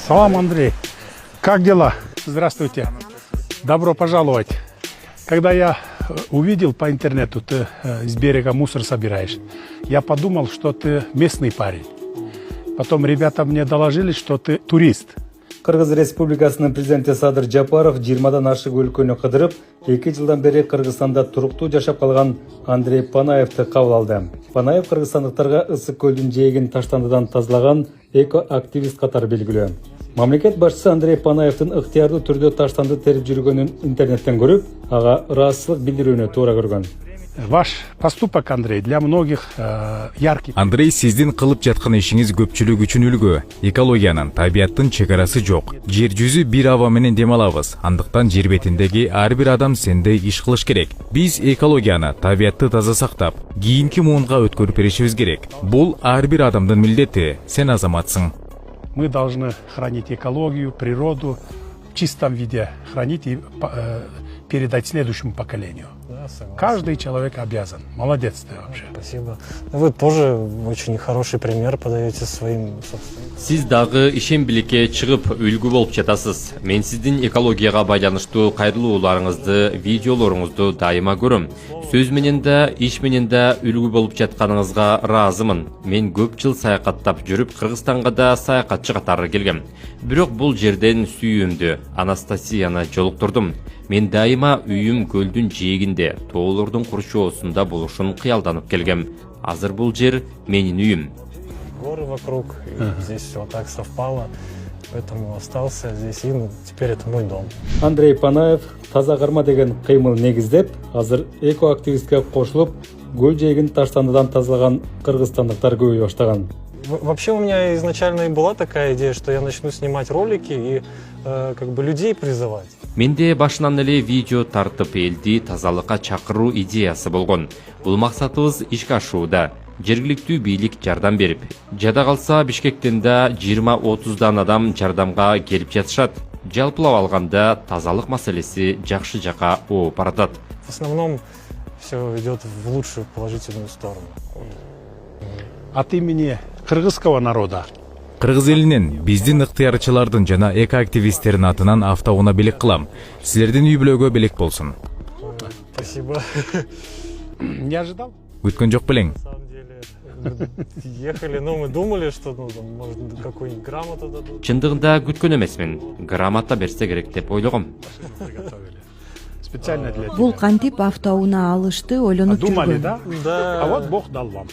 Салам, Андрей. Как дела? Здравствуйте. Добро пожаловать. Когда я увидел по интернету, ты с берега мусор собираешь, я подумал, что ты местный парень. Потом ребята мне доложили, что ты турист. Кыргыз Республикасынын президенти Садыр Жапаров 20дан ашык өлкөнү кыдырып, 2 жылдан бери Кыргызстанда туруктуу жашап калган Андрей Панаевди кабыл алды. Панаев кыргызстандыктарга ысык көлдүн жээгин таштандыдан тазалаган эко-активист катары белгилүү. Мамлекет башчысы Андрей Панаевдин ыктыярдуу түрдө таштанды терип жүргөнүн интернеттен көрүп, ага ыраазычылык билдирүүнү туура көргөн. Ваш поступок, Андрей, для многих яркий. Андрей, сиздин кылып жаткан ишиңиз көпчүлүк үчүн үлгү. Экологиянын, табияттын чек арасы жок. Жер жүзү бир аба менен дем алабыз. Андыктан жер бетиндеги ар бир адам сендей иш кылыш керек. Биз экологияны, табиятты таза сактап, кийинки муунга өткөрүп беришибиз керек. Бул ар бир адамдын милдети. Сен азаматсың. Мы должны хранить экологию, природу в чистом виде, хранить и передать следующему поколению. Да, согласен. Каждый человек обязан. Молодец ты вообще. Спасибо. Вы тоже очень хороший пример подаете своим собственным. Сиз дагы ишембиликке чыгып үлгү болуп жатасыз. Мен сиздин экологияга байланыштуу кайрылууларыңызды, видеолоруңузду дайыма көрөм. Сөз менен да, иш менен да үлгү болуп жатканыңызга ыраазымын. Мен көп жыл саякаттап жүрүп, Кыргызстанга да саякатчы катары келгем. Бирок бул жерден сүйүүмдү, Анастасияны жолуктурдум. Мен дайыма үйүм көлдүн жээгинде, тоолордун курчоосунда болушун кыялданып келгем. Азыр бул жер менин үйүм. Горы вокруг, и здесь все так совпало, поэтому остался здесь, и теперь это мой дом. Андрей Панаев таза карма деген кыймыл негиздеп, азыр эко-активистке кошулуп, көл жээгин таштандыдан тазалаган кыргызстандыктар көбөйө баштаган. Вообще у меня изначально и была такая идея, что я начну снимать ролики и как бы людей призывать. Менде башынан эле видео тартып элди тазалыкка чакыруу идеясы болгон. Бул максатыбыз ишке ашууда. Жергиликтүү бийлик жардам берип, жада калса Бишкектен да 20-30дан адам жардамга келип жатышат. Жалпылап алганда тазалык маселеси жакшы жака ооп баратат. В основном все идет в лучшую положительную сторону. От имени кыргызского народа. Кыргыз элинен, биздин ыктыярчылардын жана эко-активисттердин атынан автоунаа белек кылам. Силердин үй бүлөгө белек болсун. Спасибо. Не ожидал? Күткөн жок белең. На самом деле, ехали, но мы думали, что там, может, какую-нибудь грамоту дадут. Чындыгында күткөн эмесмин. Грамота берсе керек деп ойлогом. Специально для тебя. Бул кантип автоунаа алышты ойлонуп Думали, жүргөн. да? Да. А вот Бог дал вам.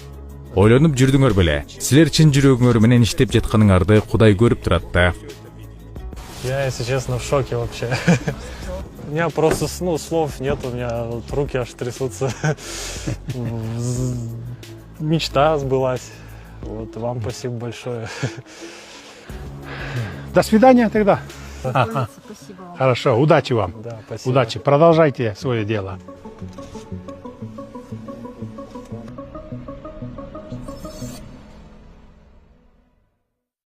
Ойлонуп жүрдүңөр беле. Силер чын жүрөгүңөр менен иштеп жатканыңарды Кудай көрүп турат да. Я, если честно, в шоке вообще. У меня просто слов нет, у меня вот руки аж трясутся. Мечта сбылась. Вот, вам спасибо большое. До свидания тогда. Спасибо вам. Хорошо, удачи вам. Да, спасибо. Удачи. Продолжайте свое дело.